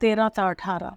13 ta 18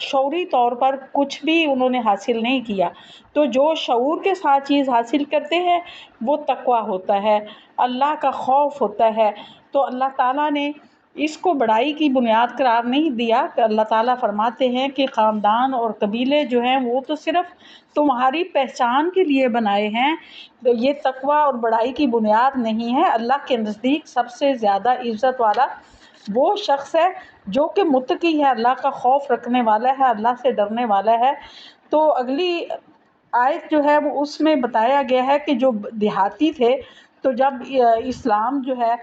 شعوری طور پر کچھ بھی انہوں نے حاصل نہیں کیا۔ تو جو شعور کے ساتھ چیز حاصل کرتے ہیں وہ تقویٰ ہوتا ہے، اللہ کا خوف ہوتا ہے۔ تو اللہ تعالیٰ نے اس کو بڑائی کی بنیاد قرار نہیں دیا کہ اللہ تعالیٰ فرماتے ہیں کہ خاندان اور قبیلے جو ہیں وہ تو صرف تمہاری پہچان کے لیے بنائے ہیں، تو یہ تقویٰ اور بڑائی کی بنیاد نہیں ہے۔ اللہ کے نزدیک سب سے زیادہ عزت والا وہ شخص ہے جو کہ متقی ہے، اللہ کا خوف رکھنے والا ہے، اللہ سے ڈرنے والا ہے۔ تو اگلی آیت جو ہے وہ اس میں بتایا گیا ہے کہ جو دیہاتی تھے، تو جب اسلام جو ہے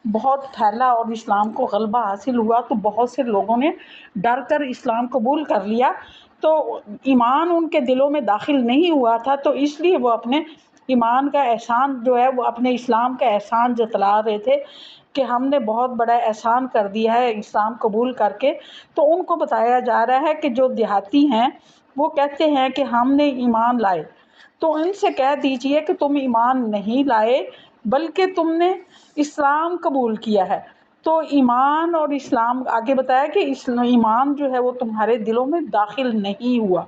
بہت پھیلا اور اسلام کو غلبہ حاصل ہوا تو بہت سے لوگوں نے ڈر کر اسلام قبول کر لیا، تو ایمان ان کے دلوں میں داخل نہیں ہوا تھا، تو اس لیے وہ اپنے ایمان کا احسان جو ہے وہ اپنے اسلام کا احسان جتلا رہے تھے کہ ہم نے بہت بڑا احسان کر دیا ہے اسلام قبول کر کے۔ تو ان کو بتایا جا رہا ہے کہ جو دیہاتی ہیں وہ کہتے ہیں کہ ہم نے ایمان لائے، تو ان سے کہہ دیجئے کہ تم ایمان نہیں لائے بلکہ تم نے اسلام قبول کیا ہے۔ تو ایمان اور اسلام آگے بتایا کہ ایمان جو ہے وہ تمہارے دلوں میں داخل نہیں ہوا۔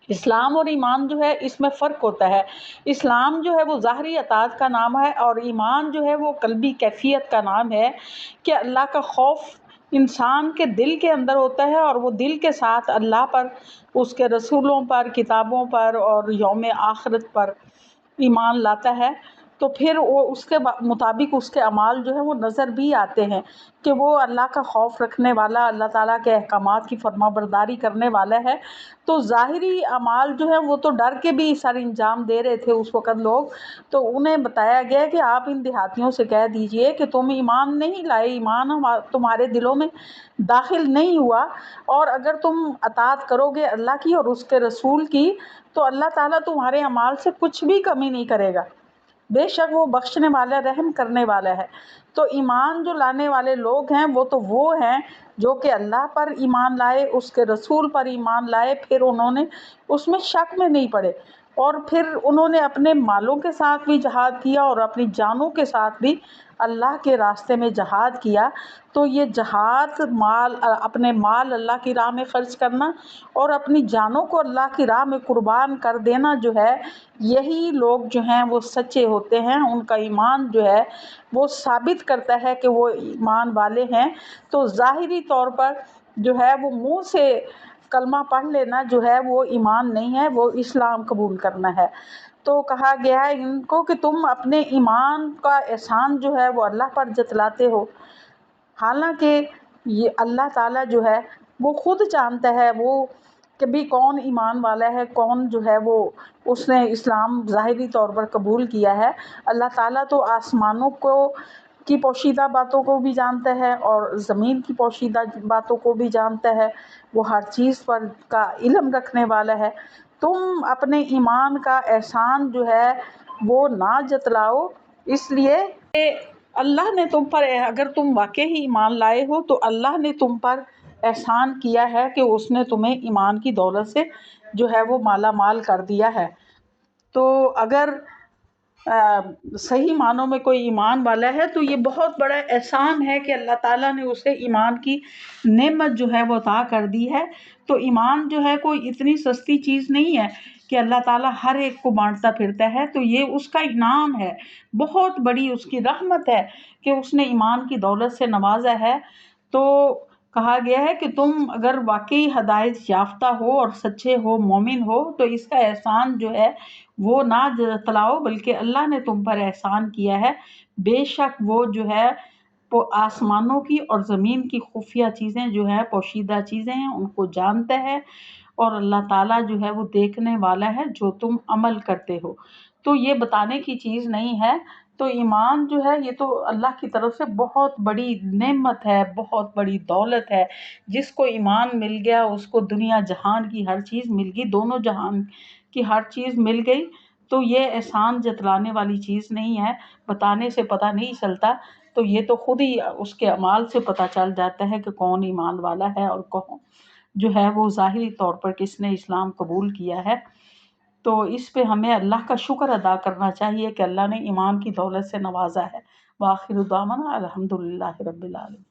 اسلام اور ایمان جو ہے اس میں فرق ہوتا ہے۔ اسلام جو ہے وہ ظاہری اطاعت کا نام ہے، اور ایمان جو ہے وہ قلبی کیفیت کا نام ہے کہ اللہ کا خوف انسان کے دل کے اندر ہوتا ہے، اور وہ دل کے ساتھ اللہ پر، اس کے رسولوں پر، کتابوں پر اور یوم آخرت پر ایمان لاتا ہے۔ تو پھر وہ اس کے مطابق اس کے اعمال جو ہیں وہ نظر بھی آتے ہیں کہ وہ اللہ کا خوف رکھنے والا، اللہ تعالیٰ کے احکامات کی فرما برداری کرنے والا ہے۔ تو ظاہری اعمال جو ہیں وہ تو ڈر کے بھی سر انجام دے رہے تھے اس وقت لوگ، تو انہیں بتایا گیا کہ آپ ان دیہاتیوں سے کہہ دیجئے کہ تم ایمان نہیں لائے، ایمان تمہارے دلوں میں داخل نہیں ہوا، اور اگر تم اطاعت کرو گے اللہ کی اور اس کے رسول کی تو اللہ تعالیٰ تمہارے اعمال سے کچھ بھی کمی نہیں کرے گا، بے شک وہ بخشنے والا، رحم کرنے والا ہے۔ تو ایمان جو لانے والے لوگ ہیں وہ ہیں جو کہ اللہ پر ایمان لائے، اس کے رسول پر ایمان لائے، پھر انہوں نے اس میں شک میں نہیں پڑے، اور پھر انہوں نے اپنے مالوں کے ساتھ بھی جہاد کیا اور اپنی جانوں کے ساتھ بھی اللہ کے راستے میں جہاد کیا۔ تو یہ جہاد، اپنے مال اللہ کی راہ میں خرچ کرنا اور اپنی جانوں کو اللہ کی راہ میں قربان کر دینا جو ہے، یہی لوگ جو ہیں وہ سچے ہوتے ہیں، ان کا ایمان جو ہے وہ ثابت کرتا ہے کہ وہ ایمان والے ہیں۔ تو ظاہری طور پر جو ہے وہ منہ سے کلمہ پڑھ لینا جو ہے وہ ایمان نہیں ہے، وہ اسلام قبول کرنا ہے۔ تو کہا گیا ہے ان کو کہ تم اپنے ایمان کا احسان جو ہے وہ اللہ پر جتلاتے ہو، حالانکہ یہ اللہ تعالیٰ جو ہے وہ خود جانتا ہے وہ کہ بھی کون ایمان والا ہے، کون جو ہے وہ اس نے اسلام ظاہری طور پر قبول کیا ہے۔ اللہ تعالیٰ تو آسمانوں کی پوشیدہ باتوں کو بھی جانتا ہے اور زمین کی پوشیدہ باتوں کو بھی جانتا ہے، وہ ہر چیز پر کا علم رکھنے والا ہے۔ تم اپنے ایمان کا احسان جو ہے وہ نہ جتلاؤ، اس لیے کہ اللہ نے تم پر، اگر تم واقعی ایمان لائے ہو تو اللہ نے تم پر احسان کیا ہے کہ اس نے تمہیں ایمان کی دولت سے جو ہے وہ مالا مال کر دیا ہے۔ تو اگر صحیح معنوں میں کوئی ایمان والا ہے تو یہ بہت بڑا احسان ہے کہ اللہ تعالیٰ نے اسے ایمان کی نعمت جو ہے وہ عطا کر دی ہے۔ تو ایمان جو ہے کوئی اتنی سستی چیز نہیں ہے کہ اللہ تعالیٰ ہر ایک کو بانٹتا پھرتا ہے، تو یہ اس کا انعام ہے، بہت بڑی اس کی رحمت ہے کہ اس نے ایمان کی دولت سے نوازا ہے۔ تو کہا گیا ہے کہ تم اگر واقعی ہدایت یافتہ ہو اور سچے ہو، مومن ہو، تو اس کا احسان جو ہے وہ نہ جتلاؤ بلکہ اللہ نے تم پر احسان کیا ہے، بے شک وہ جو ہے وہ آسمانوں کی اور زمین کی خفیہ چیزیں جو ہیں، پوشیدہ چیزیں ہیں، ان کو جانتا ہے، اور اللہ تعالیٰ جو ہے وہ دیکھنے والا ہے جو تم عمل کرتے ہو۔ تو یہ بتانے کی چیز نہیں ہے۔ تو ایمان جو ہے یہ تو اللہ کی طرف سے بہت بڑی نعمت ہے، بہت بڑی دولت ہے۔ جس کو ایمان مل گیا اس کو دنیا جہان کی ہر چیز مل گئی، دونوں جہان کی ہر چیز مل گئی۔ تو یہ احسان جتلانے والی چیز نہیں ہے، بتانے سے پتہ نہیں چلتا، تو یہ تو خود ہی اس کے اعمال سے پتہ چل جاتا ہے کہ کون ایمان والا ہے اور کون جو ہے وہ ظاہری طور پر کس نے اسلام قبول کیا ہے۔ تو اس پہ ہمیں اللہ کا شکر ادا کرنا چاہیے کہ اللہ نے ایمان کی دولت سے نوازا ہے۔ وآخر دعوانا الحمدللہ رب العالمین۔